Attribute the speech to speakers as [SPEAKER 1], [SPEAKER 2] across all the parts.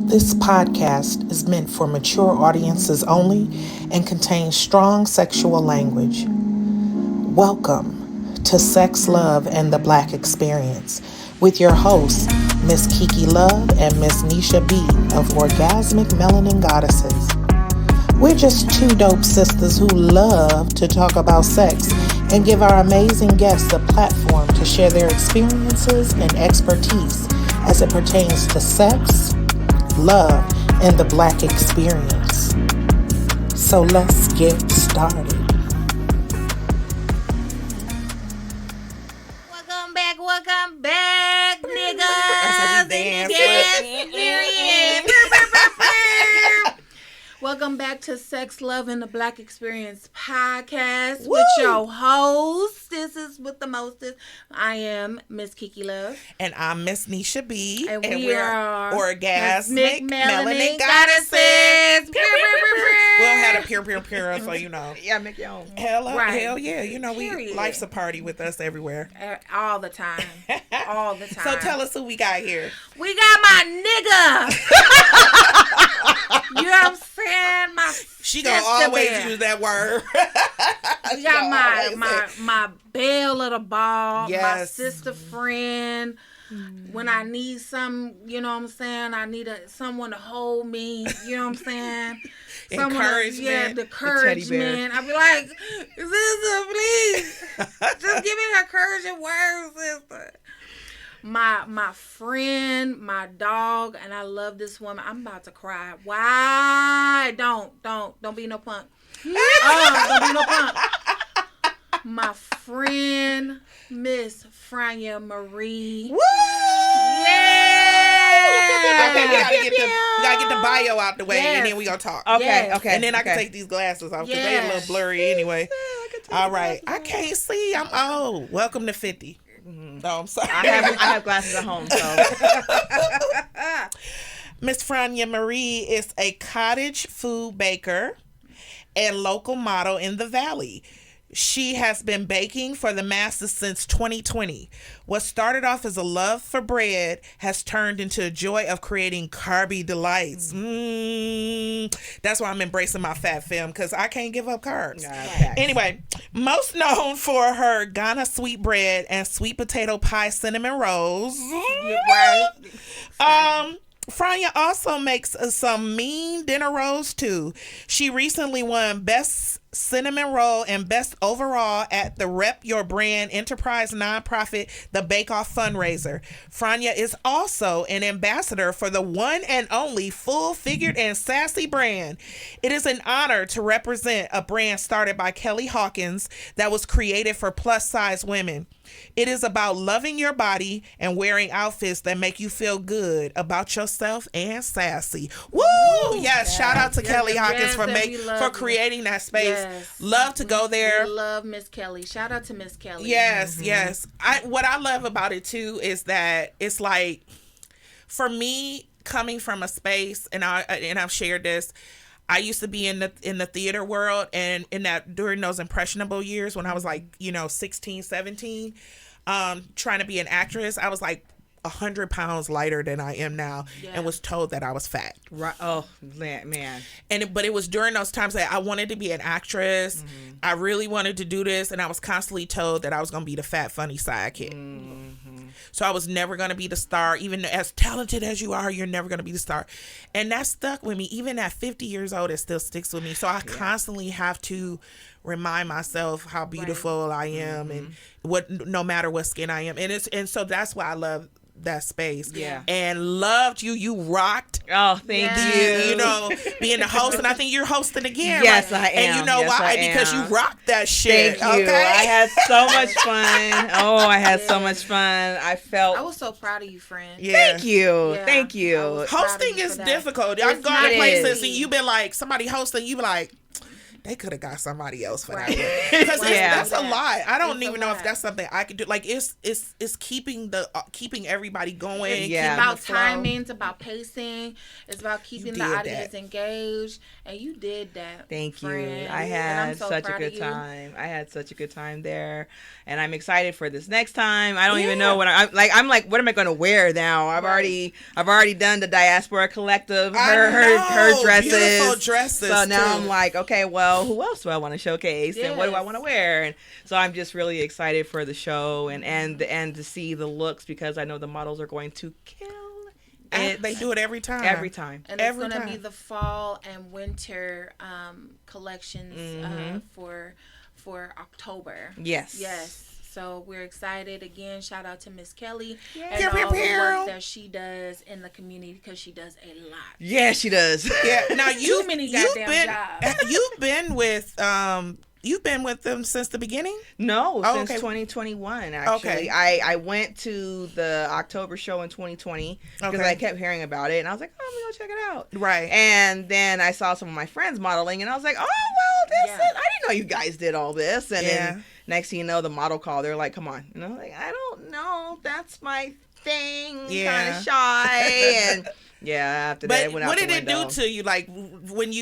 [SPEAKER 1] This podcast is meant for mature audiences only and contains strong sexual language. Welcome to Sex, Love, and the Black Experience with your hosts, Miss Kiki Love and Miss NeshaB of Orgasmic Melanin Goddesses. We're just two dope sisters who love to talk about sex and give our amazing guests a platform to share their experiences and expertise as it pertains to sex, love, and the Black experience. So let's get started.
[SPEAKER 2] Welcome back, niggas. Welcome back to Sex, Love, and the Black Experience podcast with your host. This is with the mostest. I am Miss Kiki Love.
[SPEAKER 1] And I'm Miss NeshaB.
[SPEAKER 2] And we are
[SPEAKER 1] Orgasmic Melanin
[SPEAKER 2] Goddesses.
[SPEAKER 1] We don't have a pure, so you know.
[SPEAKER 3] Yeah, make your own.
[SPEAKER 1] Hell yeah. You know, life's a party with us everywhere.
[SPEAKER 2] All the time. All the time.
[SPEAKER 1] So tell us who we got here.
[SPEAKER 2] We got my nigga. You know what I'm saying?
[SPEAKER 1] She gonna always use that word.
[SPEAKER 2] We got my belle of the ball,
[SPEAKER 1] yes.
[SPEAKER 2] My sister friend. When I need some, you know what I'm saying? I need someone to hold me, you know what I'm saying?
[SPEAKER 1] Encouragement.
[SPEAKER 2] Yeah, the encouragement. I be like, sister, please. Just give me the encouraging words, sister. My friend, my dog, and I love this woman. I'm about to cry. Why? Don't be no punk. Don't be no punk. My friend, Miss Frana Marie.
[SPEAKER 1] Woo!
[SPEAKER 2] Yeah.
[SPEAKER 1] Okay, we gotta get the bio out the way, and then we gonna talk.
[SPEAKER 3] Okay.
[SPEAKER 1] And then I can take these glasses off because they're a little blurry anyway. All right, I can't see. I'm old. Welcome to 50. No, I'm sorry.
[SPEAKER 3] I have glasses at home, so.
[SPEAKER 1] Miss Frana Marie is a cottage food baker and local model in the Valley. She has been baking for the masses since 2020. What started off as a love for bread has turned into a joy of creating carby delights. That's why I'm embracing my fat femme, because I can't give up carbs. Anyway, most known for her Ghana sweetbread and sweet potato pie cinnamon rolls. Frana also makes some mean dinner rolls too. She recently won Best Cinnamon Roll and Best Overall at the Rep Your Brand Enterprise nonprofit, the Bake Off fundraiser. Frana is also an ambassador for the one and only Full-Figured and Sassy brand. It is an honor to represent a brand started by Kelly Hawkins that was created for plus-size women. It is about loving your body and wearing outfits that make you feel good about yourself and sassy. Woo! Yes, shout out to Kelly Hawkins for creating that space. Yes. Love to go there.
[SPEAKER 2] We love Miss Kelly. Shout out to Miss Kelly.
[SPEAKER 1] Yes, yes. What I love about it too is that it's like, for me, coming from a space, and I've shared this. I used to be in the theater world, and during those impressionable years when I was like, 16, 17, trying to be an actress, I was like 100 pounds lighter than I am now, and was told that I was fat.
[SPEAKER 3] Right. Oh, man.
[SPEAKER 1] But it was during those times that I wanted to be an actress. I really wanted to do this, and I was constantly told that I was going to be the fat, funny sidekick. So I was never going to be the star. Even as talented as you are, you're never going to be the star. And that stuck with me. Even at 50 years old, it still sticks with me. So I constantly have to remind myself how beautiful I am, and no matter what skin I am. And so that's why I love that space. And loved you. You rocked.
[SPEAKER 3] Oh, thank you.
[SPEAKER 1] Being the host, and I think you're hosting again.
[SPEAKER 3] Yes,
[SPEAKER 1] right?
[SPEAKER 3] I am.
[SPEAKER 1] And you know why? Because you rocked that shit.
[SPEAKER 3] Thank you.
[SPEAKER 1] Okay?
[SPEAKER 3] I had so much fun. I had so much fun.
[SPEAKER 2] I was so proud of you, friend.
[SPEAKER 1] Yeah.
[SPEAKER 3] Thank you. Thank you.
[SPEAKER 1] Hosting is difficult. I've gone to places and you've been like, somebody hosting, you be like, they could have got somebody else for
[SPEAKER 2] Right.
[SPEAKER 1] that one. Because that's a lot. I don't
[SPEAKER 2] It's
[SPEAKER 1] even
[SPEAKER 2] a
[SPEAKER 1] know
[SPEAKER 2] lot.
[SPEAKER 1] if that's something I could do. Like it's keeping everybody going.
[SPEAKER 2] It's
[SPEAKER 3] Yeah.
[SPEAKER 2] about
[SPEAKER 1] the flow.
[SPEAKER 2] timing. It's about pacing. It's about keeping the
[SPEAKER 1] did
[SPEAKER 2] audience
[SPEAKER 1] that.
[SPEAKER 2] engaged, and you did that.
[SPEAKER 3] Thank you.
[SPEAKER 2] friend.
[SPEAKER 3] I
[SPEAKER 2] And I'm
[SPEAKER 3] had
[SPEAKER 2] so
[SPEAKER 3] such a
[SPEAKER 2] proud of
[SPEAKER 3] good
[SPEAKER 2] you.
[SPEAKER 3] time. I had such a good time there, and I'm excited for this next time. I don't even
[SPEAKER 1] Yeah.
[SPEAKER 3] know what I'm like. What am I going to wear now? I've
[SPEAKER 2] Right.
[SPEAKER 3] already done the Diaspora Collective.
[SPEAKER 1] I
[SPEAKER 3] Her
[SPEAKER 1] know.
[SPEAKER 3] dresses.
[SPEAKER 1] Beautiful dresses,
[SPEAKER 3] So now
[SPEAKER 1] too.
[SPEAKER 3] I'm like, okay, well, who else do I want to showcase, and what do I
[SPEAKER 2] Yes.
[SPEAKER 3] want to wear? And so I'm just really excited for the show and to see the looks, because I know the models are going to kill it.
[SPEAKER 1] They do it every time.
[SPEAKER 3] Every time.
[SPEAKER 2] And
[SPEAKER 1] Every
[SPEAKER 2] it's going to be
[SPEAKER 1] time.
[SPEAKER 2] the fall and winter collections
[SPEAKER 3] Mhm.
[SPEAKER 2] for October.
[SPEAKER 3] Yes.
[SPEAKER 2] Yes. So we're excited. Again, shout out to Miss Kelly
[SPEAKER 3] Yeah.
[SPEAKER 2] and
[SPEAKER 1] Pew, pew,
[SPEAKER 2] all the
[SPEAKER 1] pew.
[SPEAKER 2] work that she does in the community, because she does a lot.
[SPEAKER 3] Yeah, she does.
[SPEAKER 1] Yeah. Now
[SPEAKER 2] Too many goddamn jobs.
[SPEAKER 1] You've been with them since the beginning.
[SPEAKER 3] No,
[SPEAKER 1] Oh,
[SPEAKER 3] since
[SPEAKER 1] okay.
[SPEAKER 3] 2021, actually.
[SPEAKER 1] Okay.
[SPEAKER 3] I went to the October show in 2020 because
[SPEAKER 1] Okay.
[SPEAKER 3] I kept hearing about it, and I was like, oh, I'm going to go check it out.
[SPEAKER 1] Right.
[SPEAKER 3] And then I saw some of my friends modeling, and I was like, oh, well,
[SPEAKER 2] Yeah.
[SPEAKER 3] I didn't know you guys did all this. And
[SPEAKER 1] Yeah.
[SPEAKER 3] then next thing you know, the model call, they're like, come on. And I'm like, I don't know. That's my thing.
[SPEAKER 1] Yeah.
[SPEAKER 3] Kind of shy. And yeah, after that, it
[SPEAKER 1] But
[SPEAKER 3] went out
[SPEAKER 1] what
[SPEAKER 3] the
[SPEAKER 1] did it
[SPEAKER 3] window.
[SPEAKER 1] do to you? Like when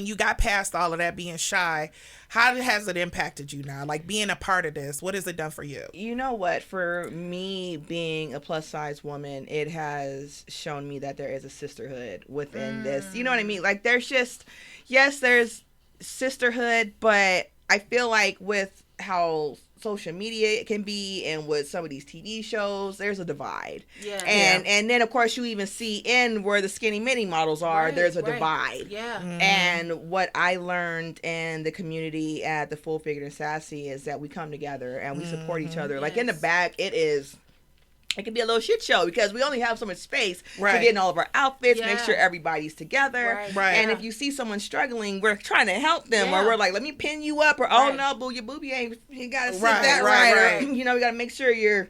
[SPEAKER 1] you got past all of that being shy, how has it impacted you now? Like being a part of this, what has it done for you?
[SPEAKER 3] You know what? For me, being a plus size woman, it has shown me that there is a sisterhood within this. You know what I mean? Like there's there's sisterhood, but I feel like with how social media can be and with some of these TV shows, there's a divide.
[SPEAKER 2] Yeah.
[SPEAKER 3] And then of course you even see in where the skinny mini models are,
[SPEAKER 2] Right,
[SPEAKER 3] there's a
[SPEAKER 2] right.
[SPEAKER 3] divide.
[SPEAKER 2] Yeah.
[SPEAKER 3] And what I learned in the community at the Full Figured and Sassy is that we come together and we support each other. Like in the
[SPEAKER 2] Yes.
[SPEAKER 3] back, it can be a little shit show because we only have so much space
[SPEAKER 1] Right.
[SPEAKER 3] to get in all of our outfits, make
[SPEAKER 2] Yeah.
[SPEAKER 3] sure everybody's together.
[SPEAKER 1] Right.
[SPEAKER 3] And
[SPEAKER 2] Yeah.
[SPEAKER 3] if you see someone struggling, we're trying to help them,
[SPEAKER 2] Yeah.
[SPEAKER 3] or we're like, let me pin you up, or oh
[SPEAKER 2] Right.
[SPEAKER 3] no, boo, your boobie ain't, you gotta sit
[SPEAKER 1] Right,
[SPEAKER 3] that
[SPEAKER 1] right,
[SPEAKER 3] right,
[SPEAKER 1] right.
[SPEAKER 3] or you know, we gotta make sure your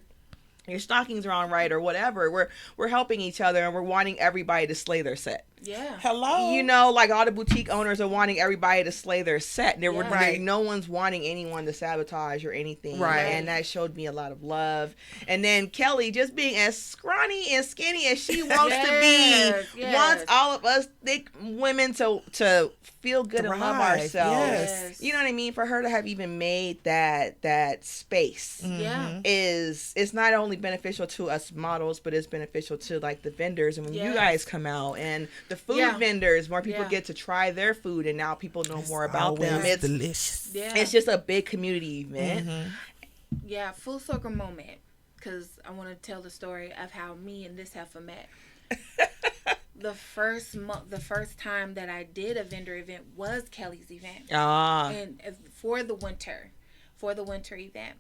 [SPEAKER 3] stockings are on right, or whatever. We're helping each other, and we're wanting everybody to slay their set.
[SPEAKER 2] Yeah.
[SPEAKER 1] Hello.
[SPEAKER 3] You know, like all the boutique owners are wanting everybody to slay their set.
[SPEAKER 2] Yeah.
[SPEAKER 1] Right.
[SPEAKER 3] No one's wanting anyone to sabotage or anything.
[SPEAKER 1] Right.
[SPEAKER 3] And that showed me a lot of love. And then Kelly, just being as scrawny and skinny as she wants to
[SPEAKER 2] Yes,
[SPEAKER 3] be,
[SPEAKER 2] yes.
[SPEAKER 3] wants all of us thick women to feel good and love
[SPEAKER 1] Thrive,
[SPEAKER 3] ourselves.
[SPEAKER 1] yes.
[SPEAKER 3] You know what I mean? For her to have even made that space
[SPEAKER 2] Yeah.
[SPEAKER 3] is it's not only beneficial to us models, but it's beneficial to like the vendors, and when you
[SPEAKER 2] Yes.
[SPEAKER 3] guys come out and the food
[SPEAKER 2] Yeah.
[SPEAKER 3] vendors, more people
[SPEAKER 2] Yeah.
[SPEAKER 3] get to try their food, and now people know more about them.
[SPEAKER 1] Always
[SPEAKER 3] It's
[SPEAKER 1] delicious.
[SPEAKER 2] Yeah.
[SPEAKER 3] it's just a big community event.
[SPEAKER 2] Yeah, full circle moment, because I want to tell the story of how me and this heifer met. The first time that I did a vendor event was Kelly's event,
[SPEAKER 3] Ah,
[SPEAKER 2] and for the winter event.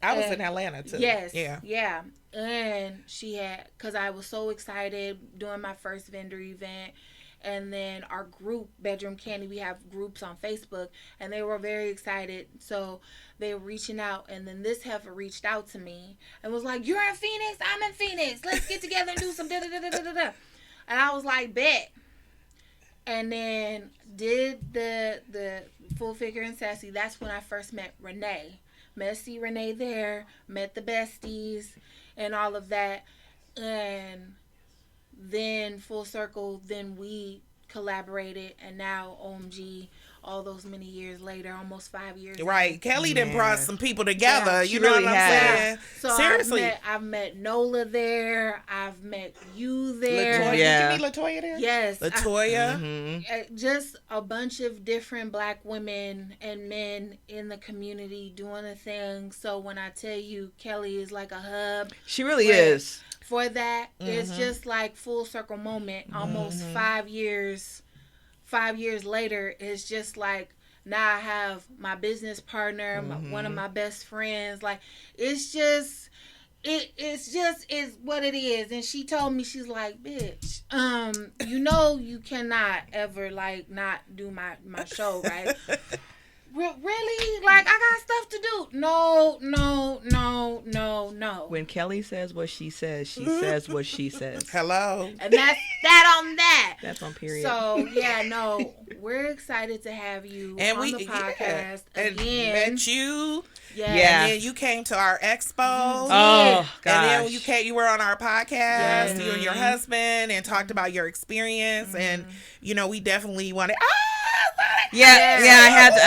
[SPEAKER 1] I was
[SPEAKER 2] And-
[SPEAKER 1] in Atlanta too.
[SPEAKER 2] Yes.
[SPEAKER 1] Yeah.
[SPEAKER 2] Yeah. And she had, because I was so excited doing my first vendor event. And then our group, Bedroom Candy, we have groups on Facebook, and they were very excited. So they were reaching out, and then this heifer reached out to me and was like, "You're in Phoenix? I'm in Phoenix. Let's get together and do some da-da-da-da-da-da." And I was like, bet. And then did the Full Figure and Sassy. That's when I first met Renee. Messy Renee there, met the besties and all of that. And then full circle, then we collaborated, and now OMG, all those many years later, almost 5 years.
[SPEAKER 1] Right. Kelly done
[SPEAKER 3] Yeah.
[SPEAKER 1] brought some people together.
[SPEAKER 2] Yeah,
[SPEAKER 1] you
[SPEAKER 3] she
[SPEAKER 1] know
[SPEAKER 3] really
[SPEAKER 1] what I'm
[SPEAKER 3] has.
[SPEAKER 1] saying?
[SPEAKER 2] So
[SPEAKER 1] Seriously.
[SPEAKER 2] I've met Nola there. I've met you there.
[SPEAKER 1] Latoya.
[SPEAKER 3] Yeah.
[SPEAKER 1] Did you meet Latoya there?
[SPEAKER 2] Yes.
[SPEAKER 1] Latoya.
[SPEAKER 2] Just a bunch of different Black women and men in the community doing a thing. So when I tell you Kelly is like a hub
[SPEAKER 3] she really
[SPEAKER 2] Right.
[SPEAKER 3] is.
[SPEAKER 2] for that, it's just like full circle moment. Almost 5 years. 5 years later, it's just like now I have my business partner, one of my best friends. Like it's just. It's what it is. And she told me, she's like, bitch, you cannot ever like not do my show, right? Really? Like, I got stuff to do. No.
[SPEAKER 3] When Kelly says what she says what she says.
[SPEAKER 1] Hello.
[SPEAKER 2] And that's that on that.
[SPEAKER 3] That's on period.
[SPEAKER 2] So, yeah, no, we're excited to have you on the podcast again.
[SPEAKER 1] And met you.
[SPEAKER 2] Yeah.
[SPEAKER 1] And then you came to our expo.
[SPEAKER 3] Oh, gosh.
[SPEAKER 1] And then you were on our podcast, you and your husband, and talked about your experience. And, we definitely wanted...
[SPEAKER 3] I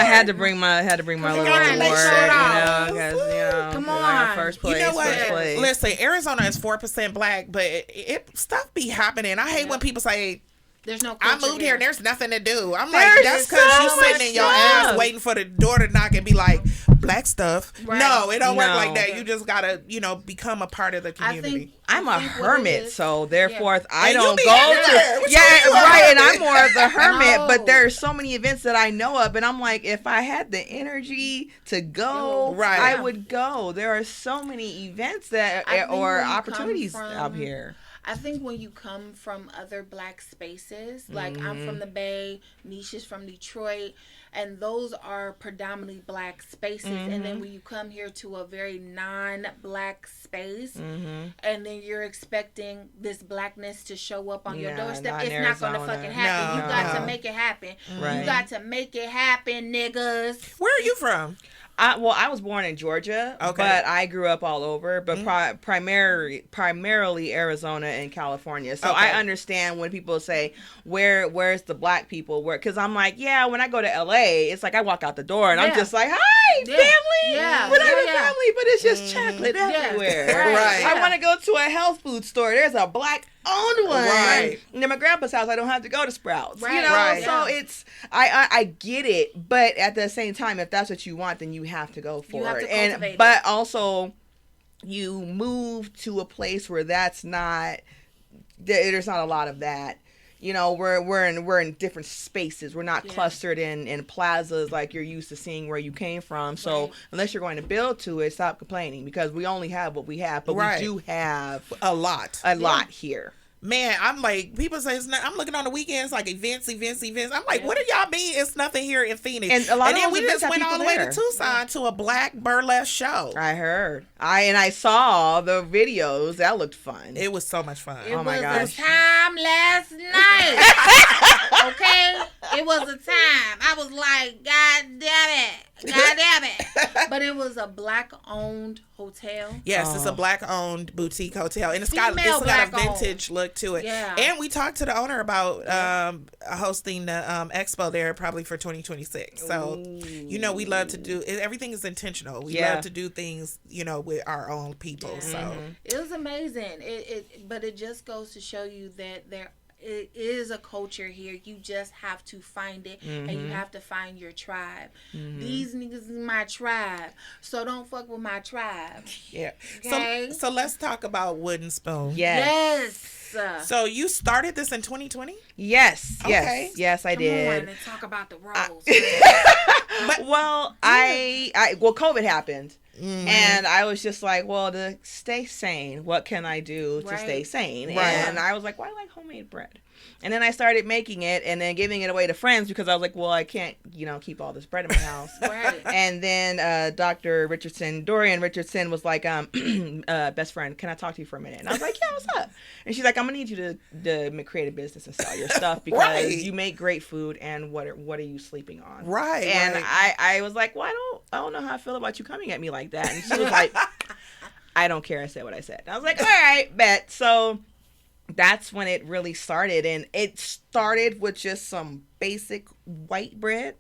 [SPEAKER 3] had to bring my little award, because
[SPEAKER 2] come on,
[SPEAKER 3] first place.
[SPEAKER 1] You know what?
[SPEAKER 3] First place.
[SPEAKER 1] Listen, Arizona is 4% black, but it stuff be happening. I hate when people say,
[SPEAKER 2] there's no
[SPEAKER 1] I moved here and there's nothing to do. I'm
[SPEAKER 3] There's
[SPEAKER 1] like, that's because
[SPEAKER 3] so
[SPEAKER 1] you sitting in your ass waiting for the door to knock and be like, black stuff.
[SPEAKER 2] Right.
[SPEAKER 1] No, it don't work like that. You just gotta, become a part of the community.
[SPEAKER 3] I'm a hermit, so therefore I
[SPEAKER 1] And
[SPEAKER 3] don't
[SPEAKER 1] you be
[SPEAKER 3] go
[SPEAKER 1] everywhere.
[SPEAKER 3] to.
[SPEAKER 1] What
[SPEAKER 3] Yeah,
[SPEAKER 1] you doing?
[SPEAKER 3] right. And I'm more of the hermit,
[SPEAKER 2] No.
[SPEAKER 3] but there's so many events that I know of, and I'm like, if I had the energy to go,
[SPEAKER 1] Right.
[SPEAKER 3] I would go. There are so many events or opportunities out here.
[SPEAKER 2] I think when you come from other black spaces, like I'm from the Bay, Nisha's from Detroit, and those are predominantly black spaces. And then when you come here to a very non-black space, and then you're expecting this blackness to show up on your doorstep, it's not going to fucking happen.
[SPEAKER 1] No.
[SPEAKER 2] You got to make it happen.
[SPEAKER 3] Right.
[SPEAKER 2] You got to make it happen, niggas.
[SPEAKER 1] Where are you from?
[SPEAKER 3] I was born in Georgia,
[SPEAKER 1] Okay.
[SPEAKER 3] but I grew up all over, but primarily Arizona and California. So I understand when people say, where's the black people? Because I'm like, when I go to LA, it's like I walk out the door and I'm just like, hi, family.
[SPEAKER 2] Yeah.
[SPEAKER 3] We're not a family, but it's just chocolate everywhere.
[SPEAKER 1] Right.
[SPEAKER 3] I want to go to a health food store. There's a black owned one.
[SPEAKER 1] Right.
[SPEAKER 3] And in my grandpa's house, I don't have to go to Sprouts.
[SPEAKER 2] Right.
[SPEAKER 3] You know,
[SPEAKER 1] Right.
[SPEAKER 3] so it's I get it, but at the same time, if that's what you want, then you have to go for
[SPEAKER 2] have
[SPEAKER 3] it.
[SPEAKER 2] to cultivate it.
[SPEAKER 3] But also, you move to a place where there's not a lot of that. You know, we're in different spaces. We're not clustered in plazas like you're used to seeing where you came from. So unless you're going to build to it, stop complaining, because we only have what we have, but we do have
[SPEAKER 1] A lot.
[SPEAKER 3] a lot here.
[SPEAKER 1] Man, I'm like, people say it's not, I'm looking on the weekends like events. I'm like, what do y'all mean it's nothing here in Phoenix?
[SPEAKER 3] And a lot of
[SPEAKER 1] then
[SPEAKER 3] those
[SPEAKER 1] we
[SPEAKER 3] events
[SPEAKER 1] just
[SPEAKER 3] have
[SPEAKER 1] went all the
[SPEAKER 3] people
[SPEAKER 1] way
[SPEAKER 3] there.
[SPEAKER 1] to Tucson to a black burlesque show.
[SPEAKER 3] I heard. I saw the videos. That looked fun.
[SPEAKER 1] It was so much fun.
[SPEAKER 2] It
[SPEAKER 3] Oh my
[SPEAKER 2] was
[SPEAKER 3] gosh.
[SPEAKER 2] a time last night. Okay? It was a time. I was like, God damn it. But it was a black-owned hotel.
[SPEAKER 1] Yes, it's a black-owned boutique hotel, and it's got a
[SPEAKER 2] Black-owned.
[SPEAKER 1] vintage look to it.
[SPEAKER 2] Yeah.
[SPEAKER 1] And we talked to the owner about hosting the expo there probably for 2026. So, we love to do everything is intentional. We love to do things, with our own people.
[SPEAKER 2] Yeah.
[SPEAKER 1] So
[SPEAKER 2] It was amazing. But it just goes to show you that it is a culture here. You just have to find it, and you have to find your tribe. These niggas is my tribe, so don't fuck with my tribe.
[SPEAKER 1] yeah.
[SPEAKER 2] Okay?
[SPEAKER 1] So let's talk about Wooden Spoon.
[SPEAKER 2] Yes.
[SPEAKER 1] So you started this in 2020?
[SPEAKER 3] Yes.
[SPEAKER 1] Okay.
[SPEAKER 3] Yes, I
[SPEAKER 2] Come
[SPEAKER 3] did.
[SPEAKER 2] on and talk about the roles.
[SPEAKER 3] Well, COVID happened. And I was just like, well, to stay sane, what can I do to stay sane?
[SPEAKER 1] Right.
[SPEAKER 3] And I was like, well, I like homemade bread. And then I started making it and then giving it away to friends, because I was like, well, I can't, keep all this bread in my house.
[SPEAKER 2] Right.
[SPEAKER 3] And then Dr. Dorian Richardson was like, best friend, can I talk to you for a minute? And I was like, yeah, what's up? And she's like, I'm going to need you to create a business and sell your stuff, because you make great food, and what are you sleeping on?
[SPEAKER 1] Right.
[SPEAKER 3] And
[SPEAKER 1] right.
[SPEAKER 3] I was like, well, I don't know how I feel about you coming at me like that. And she was like, I don't care. I said what I said. And I was like, all right, bet. So that's when it really started. And it started with just some basic white bread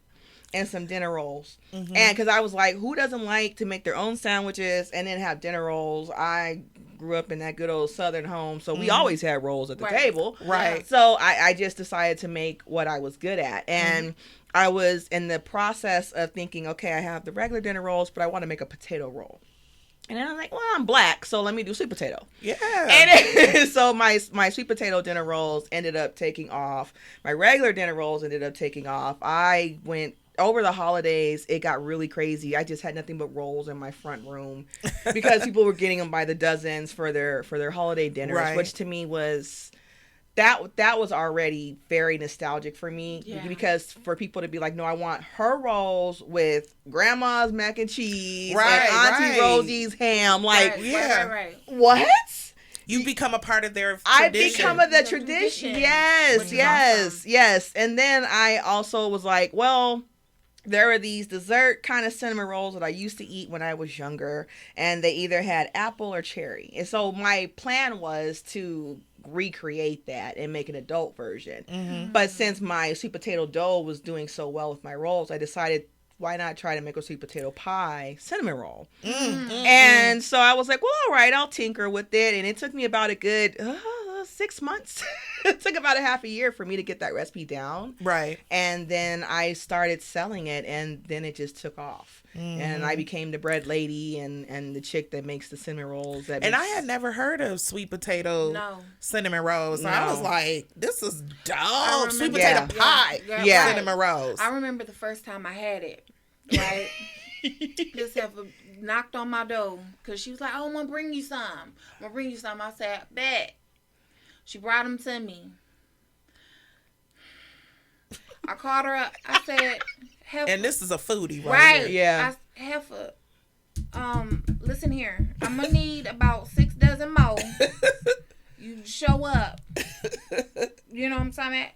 [SPEAKER 3] and some dinner rolls. And because I was like, who doesn't like to make their own sandwiches and then have dinner rolls? I grew up in that good old Southern home, so we always had rolls at the table.
[SPEAKER 1] Right.
[SPEAKER 3] So I just decided to make what I was good at. And I was in the process of thinking, okay, I have the regular dinner rolls, but I want to make a potato roll. And then I'm like, well, I'm black, so let me do sweet potato.
[SPEAKER 1] Yeah.
[SPEAKER 3] And so my sweet potato dinner rolls ended up taking off. My regular dinner rolls ended up taking off. I went over the holidays. It got really crazy. I just had nothing but rolls in my front room because people were getting them by the dozens for their holiday dinners,
[SPEAKER 1] Right.
[SPEAKER 3] which to me was that was already very nostalgic for me because for people to be like, no, I want her rolls with grandma's mac and cheese and Auntie Rosie's ham. Like,
[SPEAKER 2] right.
[SPEAKER 3] What?
[SPEAKER 1] You become a part of their tradition.
[SPEAKER 3] I become of the tradition. Yes. And then I also was like, well, there were these dessert kind of cinnamon rolls that I used to eat when I was younger, and they either had apple or cherry. And so my plan was to recreate that and make an adult version. Mm-hmm. But since my sweet potato dough was doing so well with my rolls, I decided, why not try to make a sweet potato pie cinnamon roll? Mm-hmm. And so I was like, well, all right, I'll tinker with it. And it took me about a good 6 months. It took about a half a year for me to get that recipe down.
[SPEAKER 1] Right.
[SPEAKER 3] And then I started selling it, and then it just took off. Mm-hmm. And I became the bread lady and the chick that makes the cinnamon rolls. I had
[SPEAKER 1] never heard of sweet potato cinnamon rolls. So I was like, this is dope. Sweet potato pie cinnamon rolls.
[SPEAKER 2] I remember the first time I had it, right? This heifer knocked on my door because she was like, oh, I'm going to bring you some. I said, bet. She brought them to me. I called her up. I said, heifer.
[SPEAKER 1] And this is a foodie, right?
[SPEAKER 3] Yeah.
[SPEAKER 2] Heifer, listen here. I'm going to need about 6 dozen more. You show up. You know what I'm saying?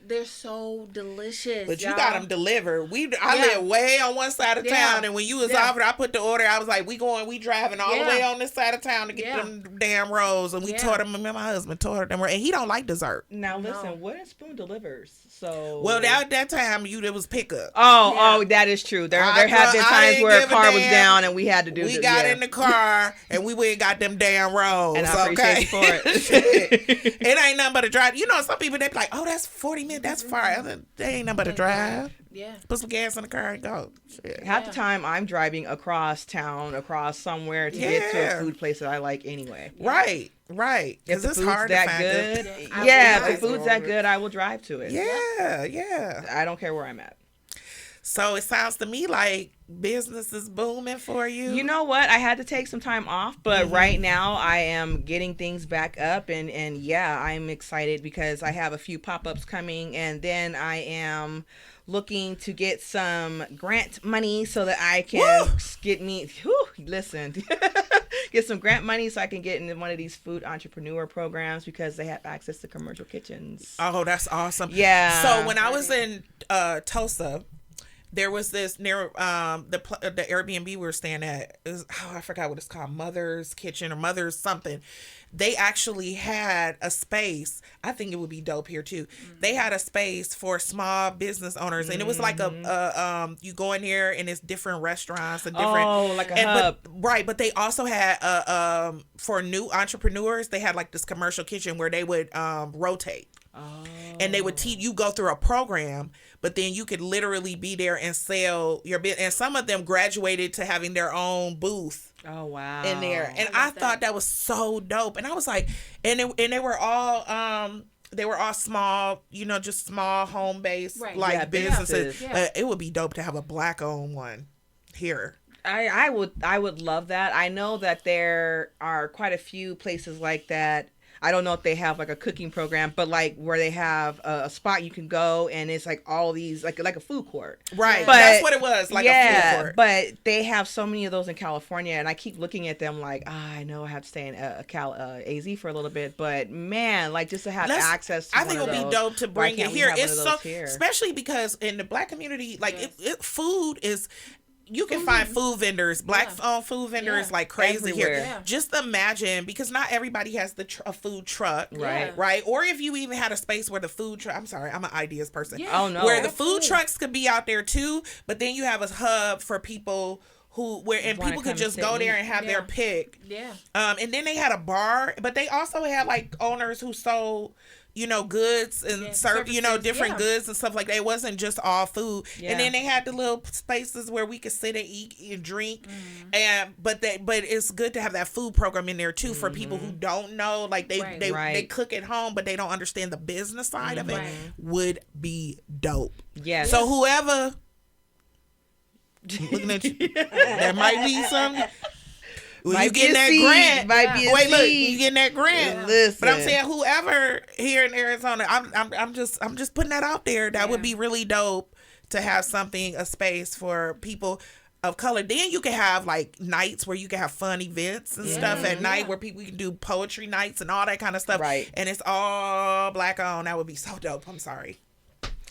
[SPEAKER 2] They're so delicious.
[SPEAKER 1] But you got them delivered. I live way on one side of town, and when you was offered, I put the order. I was like, we driving all the way on this side of town to get them damn rolls, and we taught them. Me and my husband taught them, and he don't like dessert.
[SPEAKER 3] Now listen, Wooden Spoon delivers. So
[SPEAKER 1] at that time, it was pickup.
[SPEAKER 3] Oh, that is true. There have been times where a car was down, and we had to do.
[SPEAKER 1] We got in the car, and we went and got them damn rolls.
[SPEAKER 3] And I appreciate you for it.
[SPEAKER 1] It ain't nothing but a drive. You know, some people they be like, oh, that's 40 minutes. That's far. They ain't nothing but a drive.
[SPEAKER 2] Yeah.
[SPEAKER 1] Put some gas in the car and go. Shit.
[SPEAKER 3] Half the time I'm driving across town, across somewhere to get to a food place that I like anyway.
[SPEAKER 1] Right. Because it's hard to find
[SPEAKER 3] good. If the food's that good, I will drive to it.
[SPEAKER 1] Yeah.
[SPEAKER 3] I don't care where I'm at.
[SPEAKER 1] So it sounds to me like business is booming for you.
[SPEAKER 3] You know what? I had to take some time off, but right now I am getting things back up, and I'm excited because I have a few pop-ups coming, and then I am looking to get some grant money so that I can get some grant money so I can get into one of these food entrepreneur programs because they have access to commercial kitchens.
[SPEAKER 1] Oh, that's awesome.
[SPEAKER 3] Yeah.
[SPEAKER 1] So when I was in Tulsa, there was this near the Airbnb we were staying at. I forgot what it's called, Mother's Kitchen or Mother's something. They actually had a space. I think it would be dope here too. Mm-hmm. They had a space for small business owners, and it was like you go in there and it's different restaurants and different.
[SPEAKER 3] Like a hub.
[SPEAKER 1] But they also had for new entrepreneurs, they had like this commercial kitchen where they would rotate. Oh. And they would you go through a program, but then you could literally be there and sell your bit. And some of them graduated to having their own booth.
[SPEAKER 3] Oh wow!
[SPEAKER 1] In there, and I thought that was so dope. And I was like, and they were all small, just small home based businesses. Yeah. But it would be dope to have a Black owned one here.
[SPEAKER 3] I would love that. I know that there are quite a few places like that. I don't know if they have like a cooking program, but like where they have a spot you can go and it's like all these like a food court.
[SPEAKER 1] Right. But that's what it was, like a food court.
[SPEAKER 3] But they have so many of those in California, and I keep looking at them like, I know I have to stay in AZ for a little bit, but man, like just to have access to
[SPEAKER 1] I think it would be dope to bring it here.
[SPEAKER 3] It's so here?
[SPEAKER 1] Especially because in the Black community, like food is. You can find food vendors, Black-owned food vendors like crazy
[SPEAKER 3] everywhere.
[SPEAKER 1] here. Yeah. Just imagine, because not everybody has a food truck, right? Or if you even had a space where the food truck, I'm sorry, I'm an ideas person.
[SPEAKER 3] Yeah. Oh, no.
[SPEAKER 1] Where the food trucks could be out there too, but then you have a hub for people people could just go there and have their pick.
[SPEAKER 2] Yeah.
[SPEAKER 1] And then they had a bar, but they also had like owners who sold goods and serve, different goods and stuff like that. It wasn't just all food. Yeah. And then they had the little spaces where we could sit and eat and drink. Mm-hmm. But it's good to have that food program in there too for people who don't know, like they cook at home, but they don't understand the business side of it. Would be dope.
[SPEAKER 3] Yes.
[SPEAKER 1] So whoever looking at you, there might be something. you getting that grant.
[SPEAKER 3] Wait,
[SPEAKER 1] look, you getting that grant.
[SPEAKER 3] Yeah. Listen.
[SPEAKER 1] But I'm saying whoever here in Arizona, I'm just putting that out there. That would be really dope to have a space for people of color. Then you can have like nights where you can have fun events and stuff at night where people can do poetry nights and all that kind of stuff.
[SPEAKER 3] Right.
[SPEAKER 1] And it's all Black owned. That would be so dope. I'm sorry.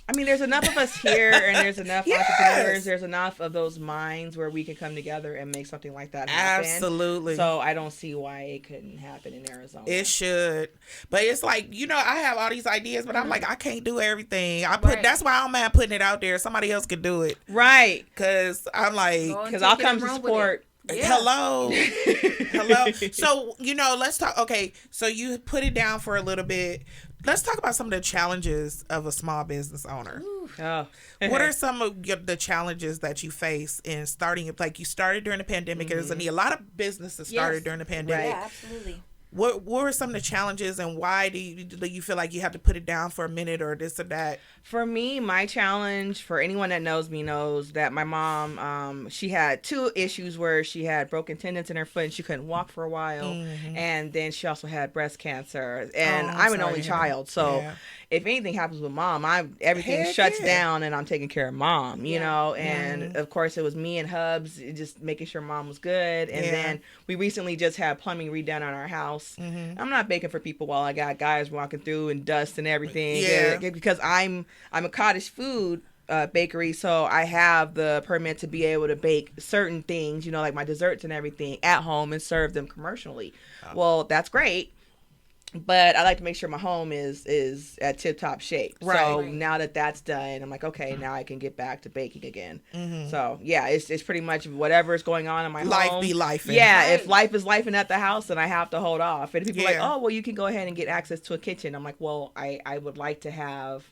[SPEAKER 3] I mean, there's enough of us here, and there's enough entrepreneurs. There's enough of those minds where we can come together and make something like that happen.
[SPEAKER 1] Absolutely.
[SPEAKER 3] So I don't see why it couldn't happen in Arizona.
[SPEAKER 1] It should, but it's like, I have all these ideas, but I'm like, I can't do everything. That's why I'm mad putting it out there. Somebody else can do it,
[SPEAKER 3] right?
[SPEAKER 1] Because I'm like,
[SPEAKER 3] because I'll come to support.
[SPEAKER 1] Yeah. Hello. So let's talk. Okay, so you put it down for a little bit. Let's talk about some of the challenges of a small business owner.
[SPEAKER 3] Oh.
[SPEAKER 1] What are some of the challenges that you face in starting? Like, you started during the pandemic. There's a lot of businesses started during the pandemic.
[SPEAKER 2] Yeah, absolutely.
[SPEAKER 1] What were some of the challenges, and why do you feel like you have to put it down for a minute or this or that?
[SPEAKER 3] For me, my challenge, for anyone that knows me, knows that my mom, she had 2 issues where she had broken tendons in her foot and she couldn't walk for a while. Mm-hmm. And then she also had breast cancer. And I'm an only child. So if anything happens with mom, everything shuts down and I'm taking care of mom, you know. And of course, it was me and Hubs just making sure mom was good. And then we recently just had plumbing redone on our house. Mm-hmm. I'm not baking for people while I got guys walking through and dust and everything. Because I'm a cottage food bakery, so I have the permit to be able to bake certain things, like my desserts and everything at home and serve them commercially. Well, that's great, but I like to make sure my home is at tip-top shape. Right. So now that that's done, I'm like, okay, now I can get back to baking again. Mm-hmm. So yeah, it's pretty much whatever is going on in my home.
[SPEAKER 1] Life be life.
[SPEAKER 3] Yeah, if life is life at the house, then I have to hold off. And people are like, oh, well, you can go ahead and get access to a kitchen. I'm like, well, I would like to have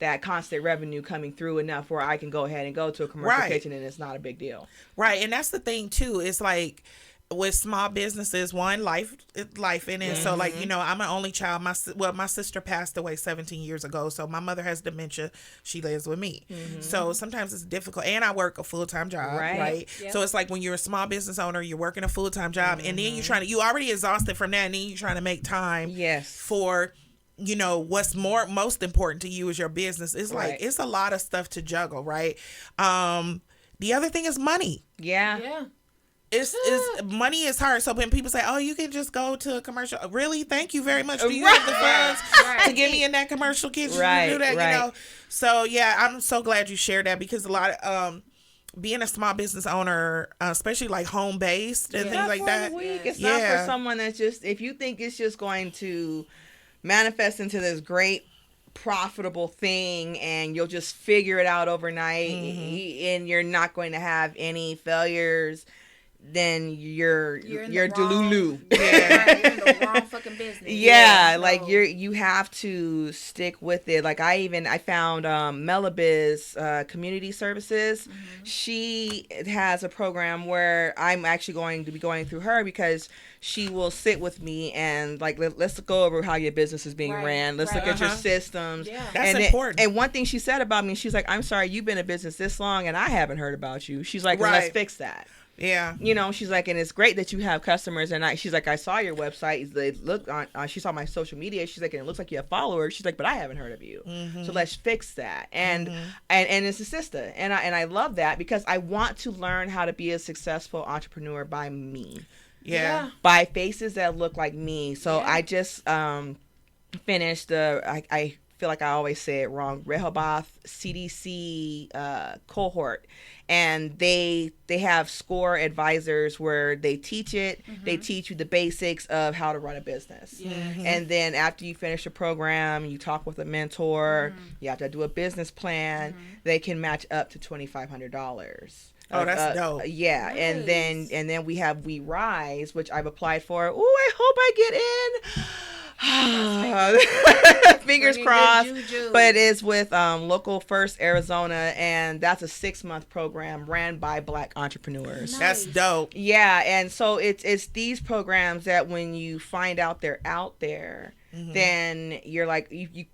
[SPEAKER 3] that constant revenue coming through enough where I can go ahead and go to a commercial kitchen and it's not a big deal. Right.
[SPEAKER 1] And that's the thing too. It's like with small businesses, life in it. Mm-hmm. So like, I'm an only child. My sister passed away 17 years ago. So my mother has dementia. She lives with me. Mm-hmm. So sometimes it's difficult. And I work a full-time job. Right. Yep. So it's like when you're a small business owner, you're working a full-time job and then you already exhausted from that. And then you're trying to make time for what's most important to you is your business. It's like, it's a lot of stuff to juggle, right? The other thing is money.
[SPEAKER 3] Yeah.
[SPEAKER 1] It's money is hard. So when people say, oh, you can just go to a commercial. Really? Thank you very much. Do you have the funds to get me in that commercial kitchen?
[SPEAKER 3] Right.
[SPEAKER 1] Do that, So yeah, I'm so glad you shared that because a lot of, being a small business owner, especially like home based and things like that.
[SPEAKER 3] It's not for someone that's just, if you think it's just going to manifest into this great profitable thing and you'll just figure it out overnight and you're not going to have any failures, then you're delulu.
[SPEAKER 2] You're in the wrong fucking business.
[SPEAKER 3] You have to stick with it. Like I found Melabiz Community Services. Mm-hmm. She has a program where I'm actually going to be going through her because she will sit with me and like let's go over how your business is being ran. Let's look at your systems.
[SPEAKER 1] Yeah. That's important.
[SPEAKER 3] And one thing she said about me, she's like, I'm sorry, you've been in business this long and I haven't heard about you. She's like, well, let's fix that.
[SPEAKER 1] Yeah.
[SPEAKER 3] She's like, and it's great that you have customers. And she's like, I saw your website. They look on, she saw my social media. She's like, and it looks like you have followers. She's like, but I haven't heard of you. Mm-hmm. So let's fix that. And it's a sister. And I love that because I want to learn how to be a successful entrepreneur by me.
[SPEAKER 1] Yeah.
[SPEAKER 3] By faces that look like me. So I just finished I feel like I always say it wrong, Rehoboth CDC cohort. And they have SCORE advisors where they teach it. Mm-hmm. They teach you the basics of how to run a business. Mm-hmm. And then after you finish the program, you talk with a mentor. Mm-hmm. You have to do a business plan. Mm-hmm. They can match up to $2,500.
[SPEAKER 1] Oh, that's dope.
[SPEAKER 3] Yeah. Nice. And then we have We Rise, which I've applied for. Ooh, I hope I get in. Fingers crossed. But it is with Local First Arizona, and that's a 6-month program ran by Black entrepreneurs.
[SPEAKER 1] Nice. That's dope.
[SPEAKER 3] Yeah, and so it's these programs that when you find out they're out there, then you're like you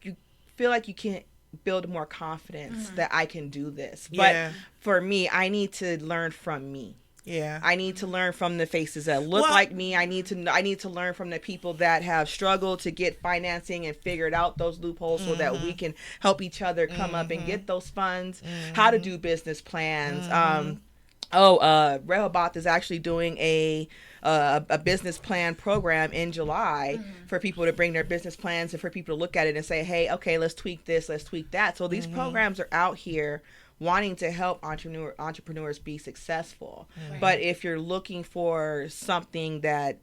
[SPEAKER 3] feel like you can build more confidence that I can do this. But for me, I need to learn from me.
[SPEAKER 1] Yeah.
[SPEAKER 3] I need to learn from the faces that look like me. I need to learn from the people that have struggled to get financing and figured out those loopholes so that we can help each other come up and get those funds, how to do business plans. Rehoboth is actually doing a business plan program in July for people to bring their business plans and for people to look at it and say, hey, okay, let's tweak this, let's tweak that. So these programs are out here wanting to help entrepreneurs be successful. Right. But if you're looking for something that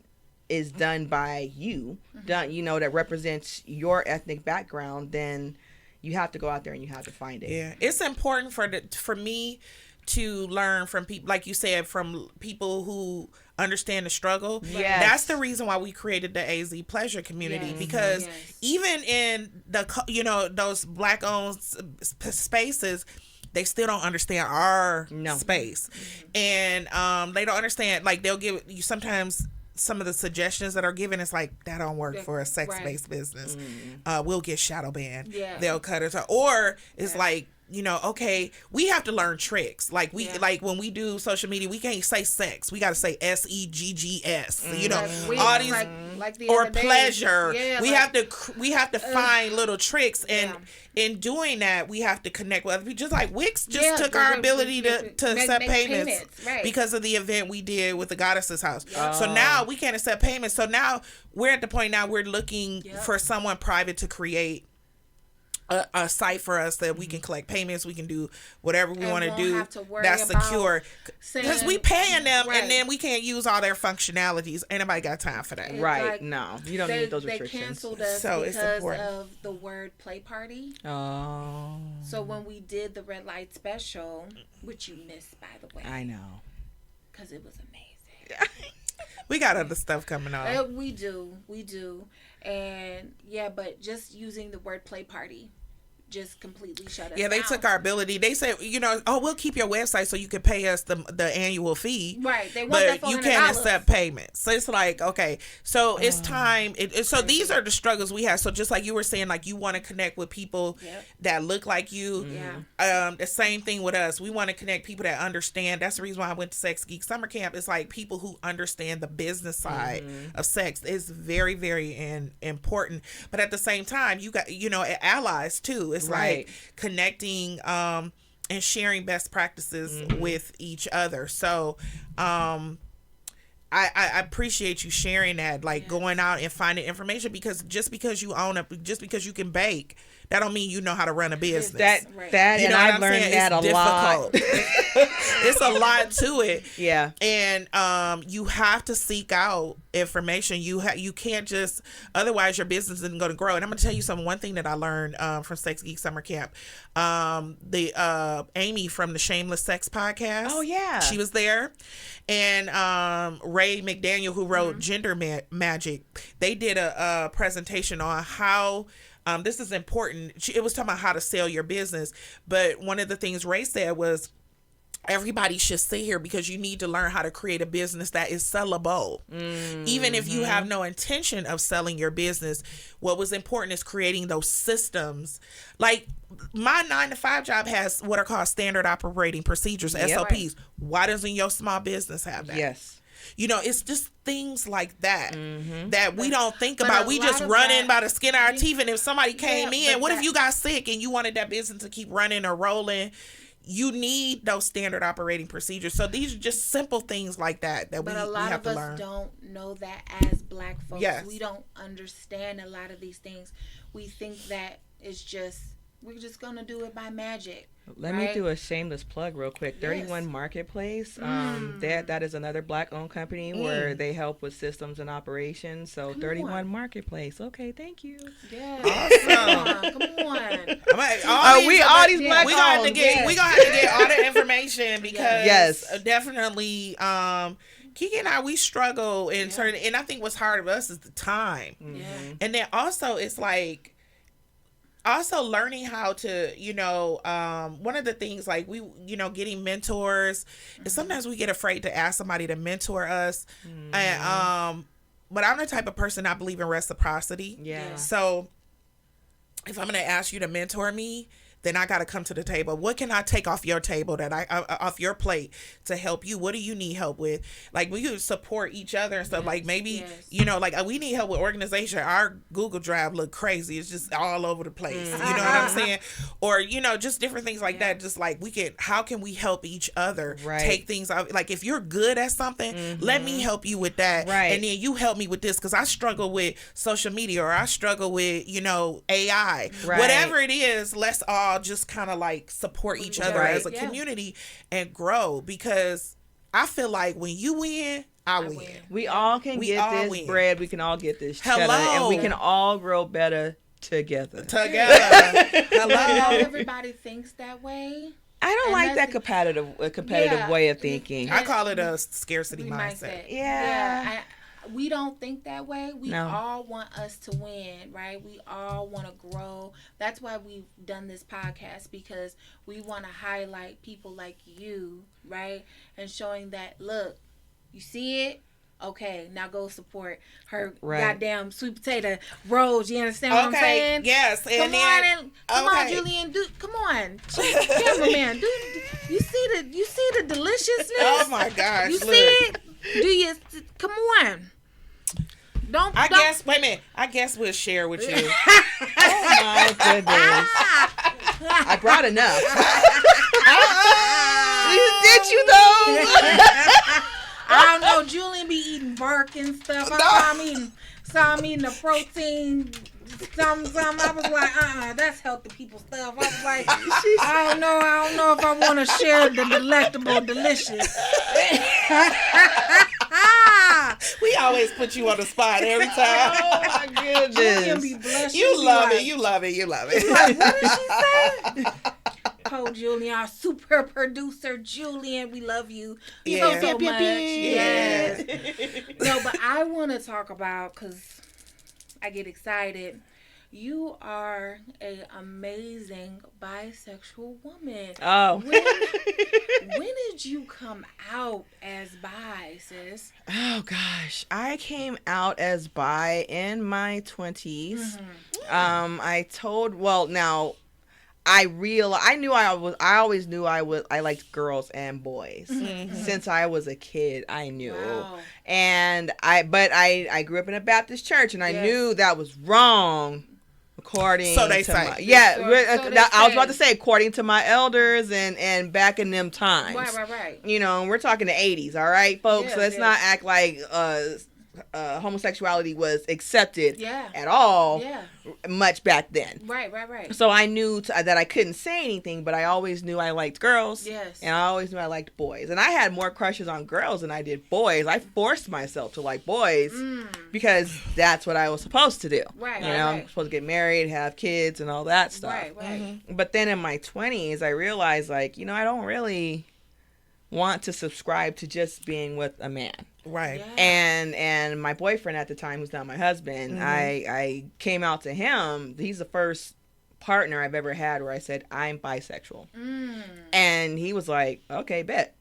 [SPEAKER 3] is done by you, that represents your ethnic background, then you have to go out there and you have to find it.
[SPEAKER 1] Yeah, it's important for me to learn from people, like you said, from people who understand the struggle.
[SPEAKER 3] Yes.
[SPEAKER 1] That's the reason why we created the AZ Pleasure community, because even in the those Black-owned spaces, they still don't understand our space. And they don't understand, like, they'll give you sometimes some of the suggestions that are given. It's like, that don't work for a sex-based business. We'll get shadow banned. They'll cut it. Or it's like, okay, we have to learn tricks. Like like when we do social media, we can't say sex. We got to say SEGGS. All these
[SPEAKER 2] like the
[SPEAKER 1] or pleasure. We have to find little tricks, and in doing that, we have to connect with other people. Just like Wix just took our ability to accept payments because of the event we did with the Goddess's House. So now we can't accept payments. So now we're at the point now we're looking for someone private to create a site for us that we can collect payments, we can do whatever we want to do that's secure, because we paying them and then we can't use all their functionalities. Ain't nobody got time for that.
[SPEAKER 3] Right. No, you don't need those restrictions.
[SPEAKER 2] They canceled us because of the word play party. So when we did the red light special, which you missed, by the way,
[SPEAKER 3] I know,
[SPEAKER 2] because it was amazing.
[SPEAKER 1] We got other stuff coming on.
[SPEAKER 2] We do, and but just using the word play party just completely shut us down.
[SPEAKER 1] They took our ability. They said, we'll keep your website so you can pay us the annual fee.
[SPEAKER 2] Right. They want
[SPEAKER 1] but you can't accept payments. So it's like, okay, so it's time. So these are the struggles we have. So just like you were saying, like, you want to connect with people that look like you. The same thing with us. We want to connect people that understand. That's the reason why I went to Sex Geek Summer Camp. It's like people who understand the business side of sex is very, very important. But at the same time, you got, allies too. It's like connecting and sharing best practices with each other. So I appreciate you sharing that, like going out and finding information, because just because you can bake, that don't mean you know how to run a business.
[SPEAKER 3] And I've learned that a lot.
[SPEAKER 1] It's a lot to it.
[SPEAKER 3] Yeah.
[SPEAKER 1] And you have to seek out information. You can't just, otherwise your business isn't going to grow. And I'm going to tell you something. One thing that I learned from Sex Geek Summer Camp, Amy from the Shameless Sex podcast.
[SPEAKER 3] Oh yeah,
[SPEAKER 1] she was there, and Ray McDaniel, who wrote Gender Magic, they did a presentation on how. This is important. It was talking about how to sell your business. But one of the things Ray said was, everybody should sit here because you need to learn how to create a business that is sellable. Even if you have no intention of selling your business, what was important is creating those systems. Like, my 9-to-5 job has what are called standard operating procedures, SOPs. Right. Why doesn't your small business have that?
[SPEAKER 3] Yes.
[SPEAKER 1] It's just things like that that we don't think about. We just run in by the skin of our teeth. And if somebody came in, what if you got sick and you wanted that business to keep running or rolling? You need those standard operating procedures. So these are just simple things like that we have to learn. But a lot of us
[SPEAKER 2] don't know that as Black folks. Yes. We don't understand a lot of these things. We think that it's just, we're just going to do it by magic.
[SPEAKER 3] Let me do a shameless plug real quick. 31 Marketplace. That is another Black-owned company where they help with systems and operations. So 31 Marketplace. Okay, thank you.
[SPEAKER 2] Yeah. Awesome. Come on.
[SPEAKER 3] All these Black-owned.
[SPEAKER 1] We're gonna have to get all the information because definitely. Kiki and I, we struggle in certain, and I think what's hard of us is the time. And then also it's like. Also learning how to, one of the things, like, we, getting mentors, and sometimes we get afraid to ask somebody to mentor us. And, but I'm the type of person, I believe in reciprocity.
[SPEAKER 3] Yeah.
[SPEAKER 1] So if I'm going to ask you to mentor me, then I got to come to the table. What can I take off your table off your plate to help you? What do you need help with? Like, we support each other and stuff. Like, maybe, you know, like, we need help with organization. Our Google Drive look crazy. It's just all over the place. You know what I'm saying? Or, you know, just different things like that. Just like, how can we help each other take things out? Like, if you're good at something, let me help you with that. And then you help me with this, because I struggle with social media, or I struggle with, you know, AI. Whatever it is, let's all just kind of like support each other as a community and grow, because I feel like when you win, I win.
[SPEAKER 3] We all can get this win. Bread. We can all get this cheddar, and we can all grow better together.
[SPEAKER 2] Hello. Everybody thinks that way.
[SPEAKER 3] I don't like that competitive way of thinking.
[SPEAKER 1] I call it a scarcity mindset.
[SPEAKER 2] We don't think that way. We all want us to win, right? We all want to grow. That's why we've done this podcast, because we want to highlight people like you, right? And showing that, look, you see it? Okay, now go support her goddamn sweet potato rolls. You understand what I'm saying?
[SPEAKER 1] Yes.
[SPEAKER 2] Come on, Julian. Come on, cameraman. You see the deliciousness?
[SPEAKER 1] Oh my gosh!
[SPEAKER 2] You see it? Do you? Come on.
[SPEAKER 1] I guess. Wait a minute. I guess we'll share with you.
[SPEAKER 3] Oh my goodness! I brought enough. Did you though?
[SPEAKER 2] I don't know. Julian be eating bark and stuff. I saw him eating the protein. Something. I was like, that's healthy people stuff. I was like, I don't know if I want to share the delectable, delicious.
[SPEAKER 1] We always put you on the spot every time.
[SPEAKER 3] Oh my goodness!
[SPEAKER 2] Julian be blushing.
[SPEAKER 1] You love it. You love it.
[SPEAKER 2] Like, what did she say? Oh, Julian, our super producer, Julian, we love you so much. Yes. No, but I want to talk about, because I get excited. You are an amazing bisexual woman.
[SPEAKER 3] Oh.
[SPEAKER 2] When did you come out as bi, sis?
[SPEAKER 3] Oh, gosh. I came out as bi in my 20s. I always knew I liked girls and boys. Since I was a kid, I knew.
[SPEAKER 2] Wow.
[SPEAKER 3] And I grew up in a Baptist church, and I knew that was wrong. According
[SPEAKER 1] so they
[SPEAKER 3] to
[SPEAKER 1] say.
[SPEAKER 3] I was about to say, according to my elders and back in them times.
[SPEAKER 2] Right.
[SPEAKER 3] You know, we're talking the 80s, all right, folks? Let's not act like homosexuality was accepted at all much back then.
[SPEAKER 2] Right.
[SPEAKER 3] So I knew that I couldn't say anything, but I always knew I liked girls.
[SPEAKER 2] Yes.
[SPEAKER 3] And I always knew I liked boys. And I had more crushes on girls than I did boys. I forced myself to like boys because that's what I was supposed to do.
[SPEAKER 2] Right.
[SPEAKER 3] I'm supposed to get married, have kids, and all that stuff.
[SPEAKER 2] Right.
[SPEAKER 3] But then in my 20s, I realized, like, you know, I don't really want to subscribe to just being with a man.
[SPEAKER 1] Right.
[SPEAKER 2] Yeah.
[SPEAKER 3] And my boyfriend at the time, who's now my husband, I came out to him. He's the first partner I've ever had where I said, I'm bisexual. And he was like, okay, bet.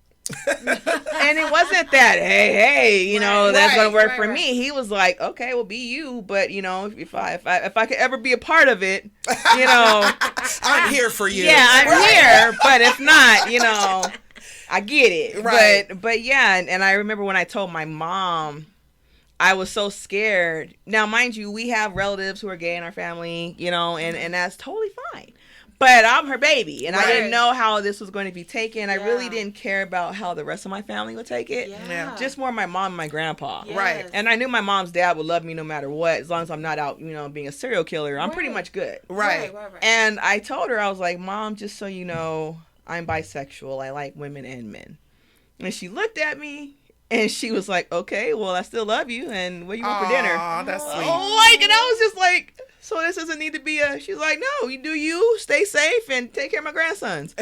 [SPEAKER 3] And it wasn't that, hey, you know, that's going to work for me. He was like, okay, well, be you. But, you know, if I could ever be a part of it, you know.
[SPEAKER 1] I'm here for you.
[SPEAKER 3] Yeah, I'm here. But if not, you know. I get it.
[SPEAKER 1] Right.
[SPEAKER 3] But yeah, and I remember when I told my mom, I was so scared. Now, mind you, we have relatives who are gay in our family, you know, and that's totally fine. But I'm her baby, and I didn't know how this was going to be taken. I really didn't care about how the rest of my family would take it.
[SPEAKER 2] Yeah.
[SPEAKER 3] Just more my mom and my grandpa.
[SPEAKER 2] Yes.
[SPEAKER 1] Right.
[SPEAKER 3] And I knew my mom's dad would love me no matter what, as long as I'm not out, you know, being a serial killer. I'm pretty much good.
[SPEAKER 1] Right.
[SPEAKER 3] And I told her, I was like, Mom, just so you know, I'm bisexual. I like women and men. And she looked at me and she was like, okay, well, I still love you. And what do you want for dinner?
[SPEAKER 1] Oh, that's sweet.
[SPEAKER 3] And I was just like, so this doesn't need to be she's like, no, you do you, stay safe and take care of my grandsons.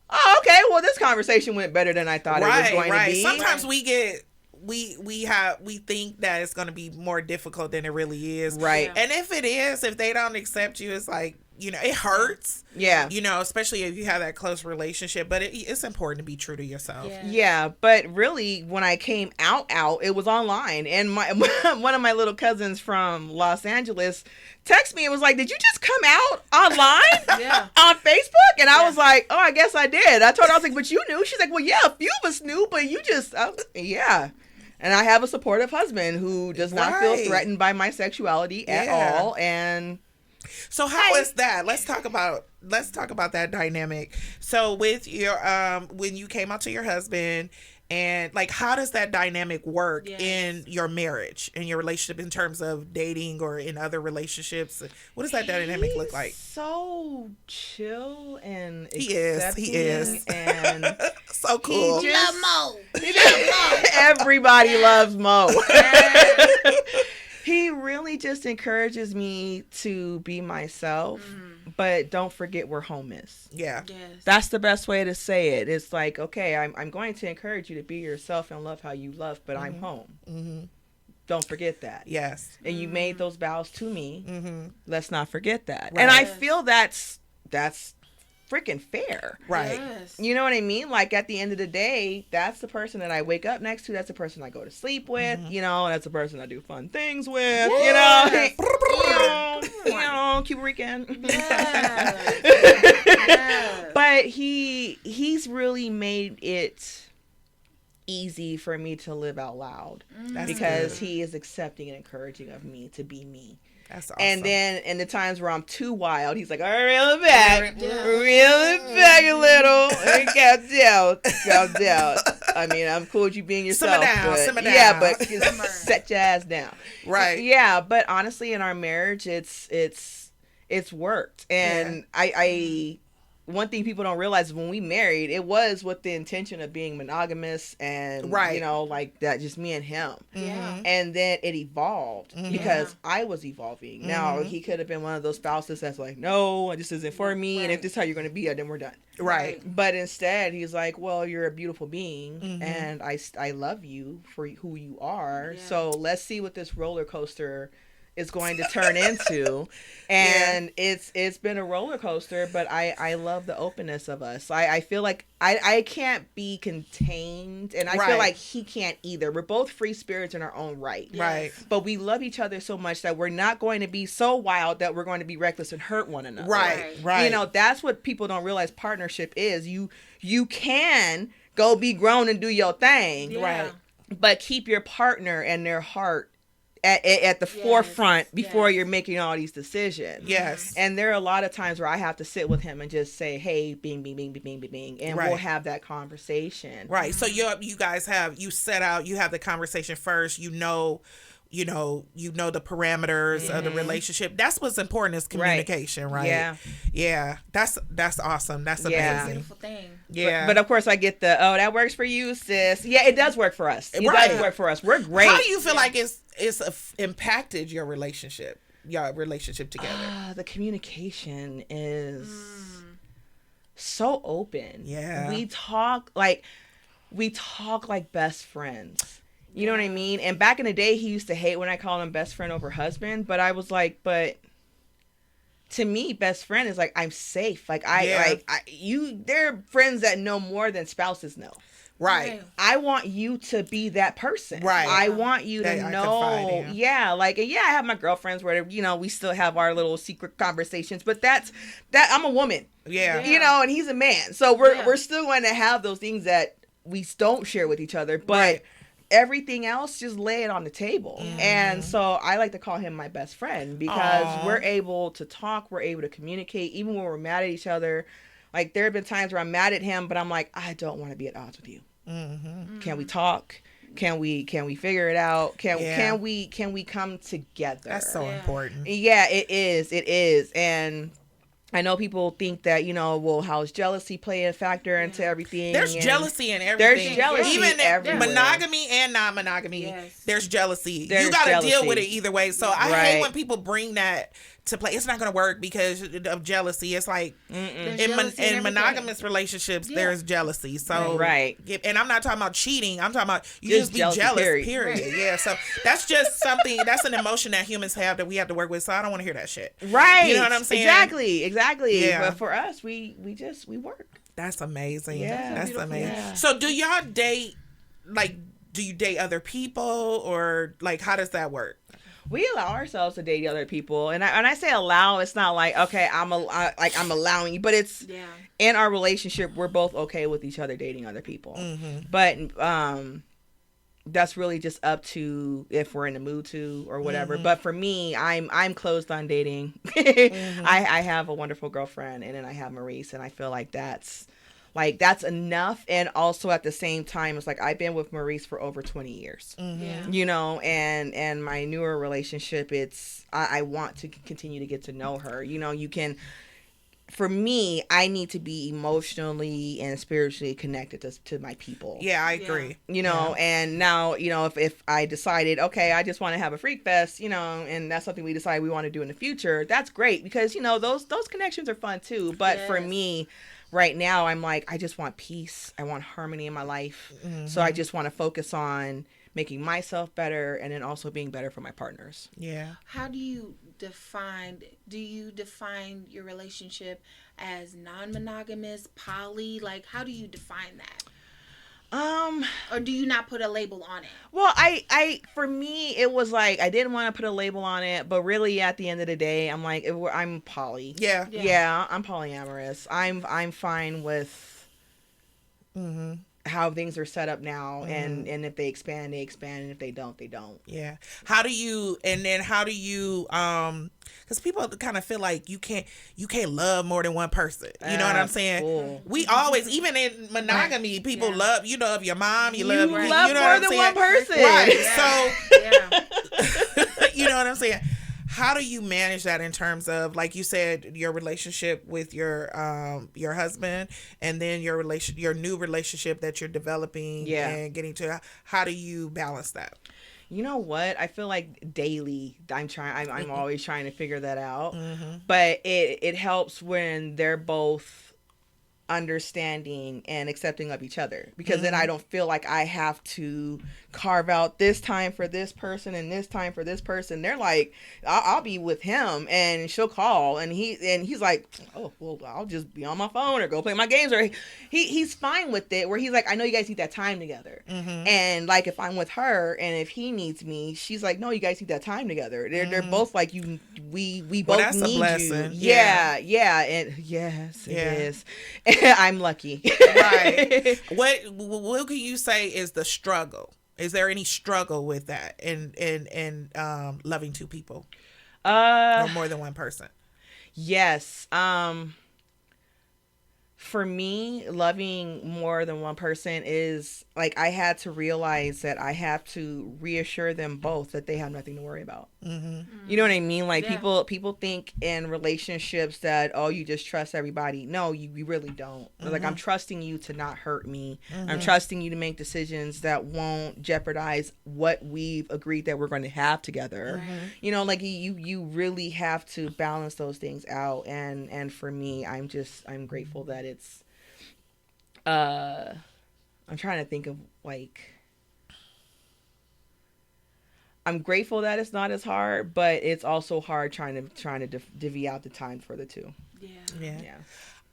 [SPEAKER 3] Oh, okay. Well, this conversation went better than I thought it was going to be.
[SPEAKER 1] Sometimes we get, we think that it's going to be more difficult than it really is.
[SPEAKER 3] Right.
[SPEAKER 1] And if it is, if they don't accept you, it's like, you know, it hurts.
[SPEAKER 3] Yeah.
[SPEAKER 1] You know, especially if you have that close relationship, but it's important to be true to yourself.
[SPEAKER 3] Yeah, but really, when I came out, it was online, and my one of my little cousins from Los Angeles texted me and was like, "Did you just come out online on Facebook?" And I was like, "Oh, I guess I did." I told her, I was like, "But you knew?" She's like, "Well, yeah, a few of us knew, but you just, yeah." And I have a supportive husband who does not feel threatened by my sexuality at all, and.
[SPEAKER 1] So how is that? Let's talk about that dynamic. So with your when you came out to your husband, and like, how does that dynamic work in your marriage, in your relationship, in terms of dating or in other relationships? What does that dynamic look like?
[SPEAKER 3] So chill and
[SPEAKER 1] he is
[SPEAKER 3] and
[SPEAKER 1] so cool.
[SPEAKER 2] He love Mo.
[SPEAKER 3] Everybody loves Mo. He really just encourages me to be myself, but don't forget where home is.
[SPEAKER 1] Yeah.
[SPEAKER 2] Yes.
[SPEAKER 3] That's the best way to say it. It's like, okay, I'm going to encourage you to be yourself and love how you love, but I'm home. Mm-hmm. Don't forget that.
[SPEAKER 1] Yes.
[SPEAKER 3] And you made those vows to me. Mm-hmm. Let's not forget that.
[SPEAKER 1] Right.
[SPEAKER 3] And I feel that's freaking fair.
[SPEAKER 1] Right.
[SPEAKER 2] Yes.
[SPEAKER 3] You know what I mean? Like, at the end of the day, that's the person that I wake up next to. That's the person I go to sleep with. You know, that's the person I do fun things with.
[SPEAKER 2] Yes.
[SPEAKER 3] You know, Cuba Rican.
[SPEAKER 2] Yes. Yes.
[SPEAKER 3] But he's really made it easy for me to live out loud because he is accepting and encouraging of me to be me.
[SPEAKER 1] That's awesome.
[SPEAKER 3] And then in the times where I'm too wild, he's like, "All right, reel it back a little. Calm down. I mean, I'm cool with you being yourself.
[SPEAKER 1] Simmer down.
[SPEAKER 3] Yeah, but set your ass down.
[SPEAKER 1] Right.
[SPEAKER 3] Yeah, but honestly, in our marriage, it's worked. And I one thing people don't realize is when we married, it was with the intention of being monogamous and, you know, like that, just me and him.
[SPEAKER 2] Yeah.
[SPEAKER 3] And then it evolved because I was evolving. Now, he could have been one of those spouses that's like, no, this isn't for me. And if this is how you're going to be, then we're done.
[SPEAKER 1] Right.
[SPEAKER 3] But instead, he's like, well, you're a beautiful being and I love you for who you are. Yeah. So let's see what this roller coaster is going to turn into. And it's been a roller coaster, but I love the openness of us. I feel like I can't be contained, and I feel like he can't either. We're both free spirits in our own right.
[SPEAKER 1] Right.
[SPEAKER 3] But we love each other so much that we're not going to be so wild that we're going to be reckless and hurt one another.
[SPEAKER 1] Right.
[SPEAKER 3] You know, that's what people don't realize partnership is. You can go be grown and do your thing.
[SPEAKER 2] Yeah.
[SPEAKER 3] Right. But keep your partner and their heart at the forefront before you're making all these decisions.
[SPEAKER 1] Yes.
[SPEAKER 3] And there are a lot of times where I have to sit with him and just say, hey, bing, bing, bing, bing, bing, bing, bing. And we'll have that conversation.
[SPEAKER 1] Right. So you guys have the conversation first, you know the parameters of the relationship. That's what's important is communication, right?
[SPEAKER 3] Yeah.
[SPEAKER 1] Yeah. That's awesome. That's amazing.
[SPEAKER 2] That's a beautiful thing.
[SPEAKER 1] Yeah.
[SPEAKER 3] But of course I get that works for you, sis. Yeah, it does work for us. It does work for us. We're great.
[SPEAKER 1] How do you feel like it's impacted your relationship together?
[SPEAKER 3] The communication is so open.
[SPEAKER 1] Yeah.
[SPEAKER 3] We talk like best friends. You know what I mean? And back in the day, he used to hate when I called him best friend over husband. But I was like, but to me, best friend is like, I'm safe. Like they're friends that know more than spouses know.
[SPEAKER 1] Right.
[SPEAKER 3] I want you to be that person.
[SPEAKER 1] Right.
[SPEAKER 3] I want you to know. Yeah. Like, I have my girlfriends where, we still have our little secret conversations, but that I'm a woman.
[SPEAKER 1] Yeah.
[SPEAKER 3] And he's a man. So we're still going to have those things that we don't share with each other, but everything else, just lay it on the table. And so I like to call him my best friend because we're able to talk, we're able to communicate, even when we're mad at each other. Like, there have been times where I'm mad at him, but I'm like, I don't want to be at odds with you. Can we talk? Can we figure it out? Can we come together?
[SPEAKER 1] That's so important.
[SPEAKER 3] Yeah, it is. And I know people think that, how's jealousy play a factor into everything?
[SPEAKER 1] There's jealousy in everything.
[SPEAKER 3] There's jealousy
[SPEAKER 1] even
[SPEAKER 3] everywhere.
[SPEAKER 1] Monogamy and non-monogamy.
[SPEAKER 2] Yes.
[SPEAKER 1] There's jealousy.
[SPEAKER 3] There's
[SPEAKER 1] you got to
[SPEAKER 3] jealousy.
[SPEAKER 1] deal with it either way. So I hate when people bring that to play. It's not going to work because of jealousy. It's like in monogamous relationships, there's jealousy. So
[SPEAKER 3] right.
[SPEAKER 1] And I'm not talking about cheating. I'm talking about you just be jealous. Period. Right. Yeah. So that's just something. That's an emotion that humans have that we have to work with. So I don't want to hear that shit.
[SPEAKER 3] Right.
[SPEAKER 1] You know what I'm saying?
[SPEAKER 3] Exactly. Yeah. But for us, we work.
[SPEAKER 1] That's amazing.
[SPEAKER 3] Yeah.
[SPEAKER 1] That's amazing.
[SPEAKER 3] Yeah.
[SPEAKER 1] So do y'all date? Like, do you date other people, or like how does that work?
[SPEAKER 3] We allow ourselves to date other people, and when I say allow, it's not like okay, I'm allowing you, but it's in our relationship we're both okay with each other dating other people. Mm-hmm. But that's really just up to if we're in the mood to or whatever. Mm-hmm. But for me, I'm closed on dating. Mm-hmm. I have a wonderful girlfriend, and then I have Maurice, and I feel like that's enough. And also at the same time, it's like I've been with Maurice for over 20 years, you know, and my newer relationship, I want to continue to get to know her. You know, for me, I need to be emotionally and spiritually connected to my people.
[SPEAKER 1] Yeah, I agree.
[SPEAKER 3] You know, and now, you know, if I decided, okay, I just want to have a freak fest, you know, and that's something we decide we want to do in the future, that's great because, you know, those connections are fun too. But for me, right now, I'm like, I just want peace. I want harmony in my life. Mm-hmm. So I just want to focus on making myself better and then also being better for my partners.
[SPEAKER 1] Yeah.
[SPEAKER 2] How do you define your relationship as non-monogamous, poly? Like, how do you define that? Or do you not put a label on it?
[SPEAKER 3] Well, for me, it was like, I didn't want to put a label on it, but really at the end of the day, I'm like, I'm poly. Yeah, I'm polyamorous. I'm fine with how things are set up now, and if they expand, they expand, and if they don't, they don't.
[SPEAKER 1] Yeah. How do you because people kind of feel like you can't love more than one person. You know what I'm saying?
[SPEAKER 3] Cool.
[SPEAKER 1] We always, even in monogamy, people love, you love your mom, you love
[SPEAKER 3] more
[SPEAKER 1] than
[SPEAKER 3] one person.
[SPEAKER 1] Right. So you know what I'm saying? How do you manage that in terms of, like you said, your relationship with your husband, and then your new relationship that you're developing and getting to? How do you balance that?
[SPEAKER 3] You know what? I feel like daily I'm always trying to figure that out. Mm-hmm. But it helps when they're both understanding and accepting of each other, because then I don't feel like I have to carve out this time for this person and this time for this person. They're like, I'll be with him and she'll call and he's like, oh well, I'll just be on my phone or go play my games, or he's fine with it, where he's like, I know you guys need that time together. And like if I'm with her and if he needs me, she's like, no, you guys need that time together. They're both like, we both
[SPEAKER 1] that's
[SPEAKER 3] need
[SPEAKER 1] a blessing.
[SPEAKER 3] you. And yes, it is. I'm lucky.
[SPEAKER 1] Right. What can you say is the struggle? Is there any struggle with that in loving two people or more than one person?
[SPEAKER 3] Yes. For me, loving more than one person is like, I had to realize that I have to reassure them both that they have nothing to worry about. You know what I mean? Like people think in relationships that, oh, you just trust everybody. No, you really don't. Like, I'm trusting you to not hurt me. I'm trusting you to make decisions that won't jeopardize what we've agreed that we're going to have together. You know, like you really have to balance those things out. And for me, I'm grateful that it's, I'm trying to think of like, I'm grateful that it's not as hard, but it's also hard trying to divvy out the time for the two. Yeah.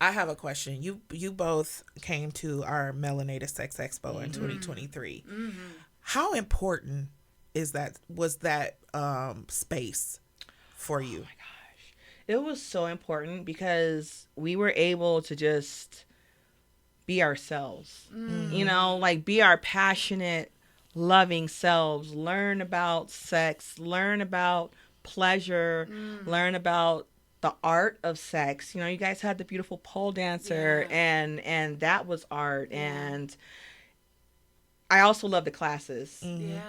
[SPEAKER 1] I have a question. You both came to our Melanated Sex Expo in 2023. How important was that space for you?
[SPEAKER 3] Oh my gosh. It was so important because we were able to just be ourselves. You know, like be our passionate, loving selves, learn about sex, learn about pleasure, learn about the art of sex. You know, you guys had the beautiful pole dancer and that was art. And I also love the classes.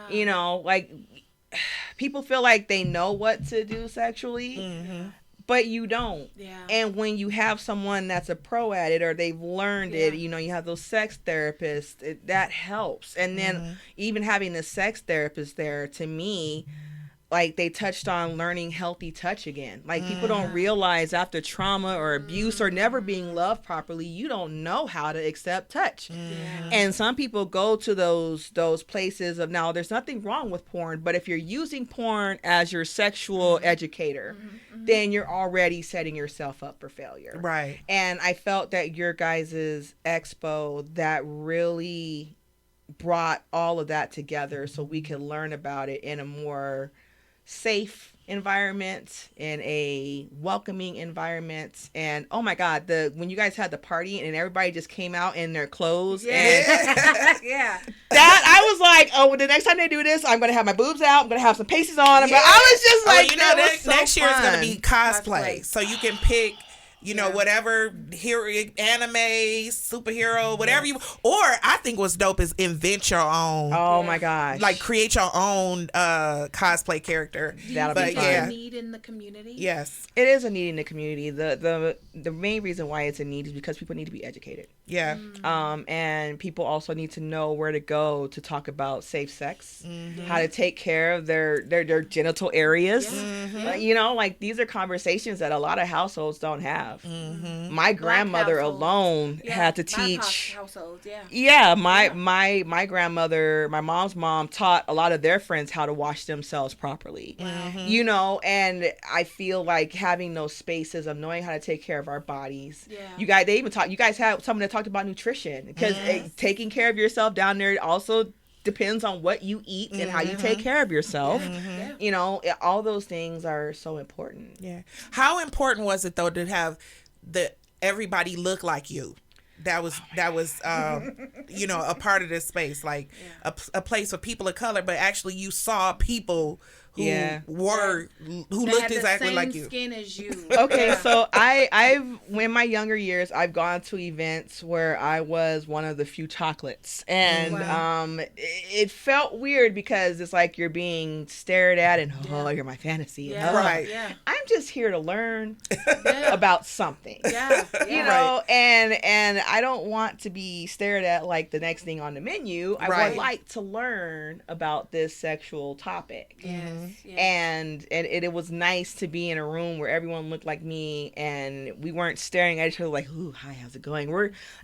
[SPEAKER 3] You know, like people feel like they know what to do sexually, but you don't. And when you have someone that's a pro at it or they've learned it, you know, you have those sex therapists, that helps. And then even having the sex therapist there, to me, like they touched on learning healthy touch again. Like people don't realize after trauma or abuse or never being loved properly, you don't know how to accept touch. And some people go to those places of, now there's nothing wrong with porn, but if you're using porn as your sexual educator, then you're already setting yourself up for failure.
[SPEAKER 1] Right.
[SPEAKER 3] And I felt that your guys' expo that really brought all of that together so we could learn about it in a more safe environment, in a welcoming environment. And oh my God, when you guys had the party and everybody just came out in their clothes, and
[SPEAKER 2] yeah,
[SPEAKER 3] that I was like, oh, the next time they do this, I'm gonna have my boobs out, I'm gonna have some pasties on. I was just like,
[SPEAKER 1] you know,
[SPEAKER 3] that was so
[SPEAKER 1] next year is gonna
[SPEAKER 3] fun.
[SPEAKER 1] be cosplay, so you can pick, you know, whatever hero, anime, superhero, whatever you. Or I think what's dope is invent your own.
[SPEAKER 3] Oh my gosh!
[SPEAKER 1] Like create your own cosplay character.
[SPEAKER 3] That'll be fun.
[SPEAKER 2] A need in the community.
[SPEAKER 1] Yes,
[SPEAKER 3] it is a need in the community. The main reason why it's a need is because people need to be educated.
[SPEAKER 1] Yeah.
[SPEAKER 3] And people also need to know where to go to talk about safe sex, how to take care of their genital areas. You know, like these are conversations that a lot of households don't have. My grandmother alone had to teach
[SPEAKER 2] households.
[SPEAKER 3] My grandmother, my mom's mom, taught a lot of their friends how to wash themselves properly. You know, and I feel like having those spaces of knowing how to take care of our bodies. You guys, you guys have someone that talked about nutrition, because taking care of yourself down there also depends on what you eat and how you take care of yourself. You know, all those things are so important.
[SPEAKER 1] Yeah. How important was it though to have everybody look like you? That was you know, a part of this space, like a place for people of color, but actually you saw people who looked exactly like you.
[SPEAKER 2] Skin as you.
[SPEAKER 3] Okay, so I've in my younger years I've gone to events where I was one of the few chocolates, and it felt weird because it's like you're being stared at and you're my fantasy.
[SPEAKER 1] Right.
[SPEAKER 3] I'm just here to learn about something. You know,
[SPEAKER 1] Right.
[SPEAKER 3] and I don't want to be stared at like the next thing on the menu. I would like to learn about this sexual topic. And it was nice to be in a room where everyone looked like me and we weren't staring at each other like, ooh, hi, how's it going?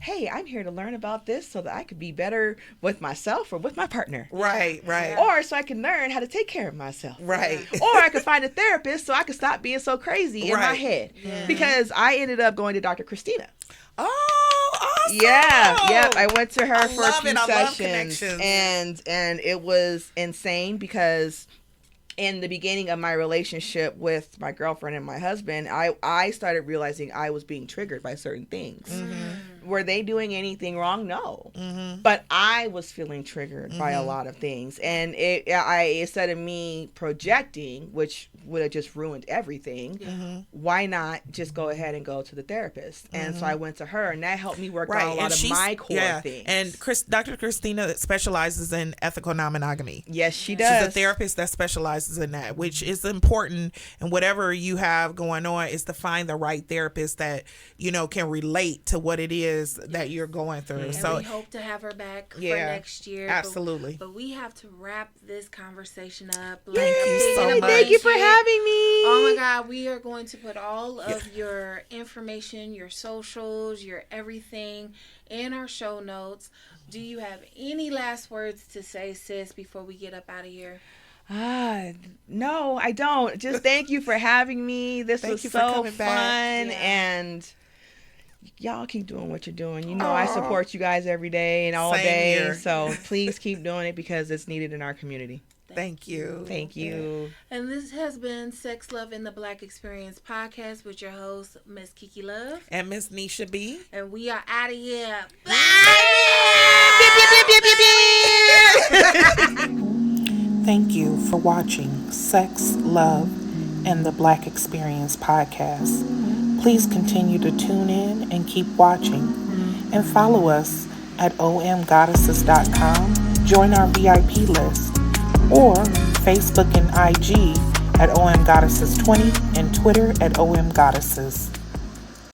[SPEAKER 3] Hey, I'm here to learn about this so that I could be better with myself or with my partner.
[SPEAKER 1] Right.
[SPEAKER 3] Or so I can learn how to take care of myself.
[SPEAKER 1] Right.
[SPEAKER 3] Or I could find a therapist so I could stop being so crazy in my head. Because I ended up going to Dr. Christina.
[SPEAKER 1] Oh, awesome.
[SPEAKER 3] I went to her for a few
[SPEAKER 1] sessions,
[SPEAKER 3] and it was insane because in the beginning of my relationship with my girlfriend and my husband, I started realizing I was being triggered by certain things. Were they doing anything wrong? No. But I was feeling triggered by a lot of things. And instead of me projecting, which would have just ruined everything, why not just go ahead and go to the therapist? And so I went to her, and that helped me work out a lot of my core things.
[SPEAKER 1] And Dr. Christina specializes in ethical non-monogamy.
[SPEAKER 3] Yes, she does.
[SPEAKER 1] She's a therapist that specializes in that, which is important. And whatever you have going on is to find the right therapist that, you know, can relate to what it is that you're going through.
[SPEAKER 2] And
[SPEAKER 1] so
[SPEAKER 2] we hope to have her back for next year.
[SPEAKER 1] Absolutely.
[SPEAKER 2] But we have to wrap this conversation up.
[SPEAKER 1] Thank you so much.
[SPEAKER 3] Thank you for having me.
[SPEAKER 2] Oh my God, we are going to put all of your information, your socials, your everything in our show notes. Do you have any last words to say, sis, before we get up out of here?
[SPEAKER 3] No, I don't. Just thank you for having me. This was so fun. And y'all keep doing what you're doing. You know, I support you guys every day and all day. Here. So please keep doing it because it's needed in our community.
[SPEAKER 1] Thank you.
[SPEAKER 3] Thank you.
[SPEAKER 2] And this has been Sex, Love, and the Black Experience podcast with your host, Miss Kiki Love.
[SPEAKER 1] And Miss NeshaB.
[SPEAKER 2] And we are out of here. Bye!
[SPEAKER 1] Thank you for watching Sex, Love, and the Black Experience podcast. Please continue to tune in and keep watching. And follow us at omgoddesses.com. Join our VIP list. Or Facebook and IG at omgoddesses20 and Twitter at omgoddesses.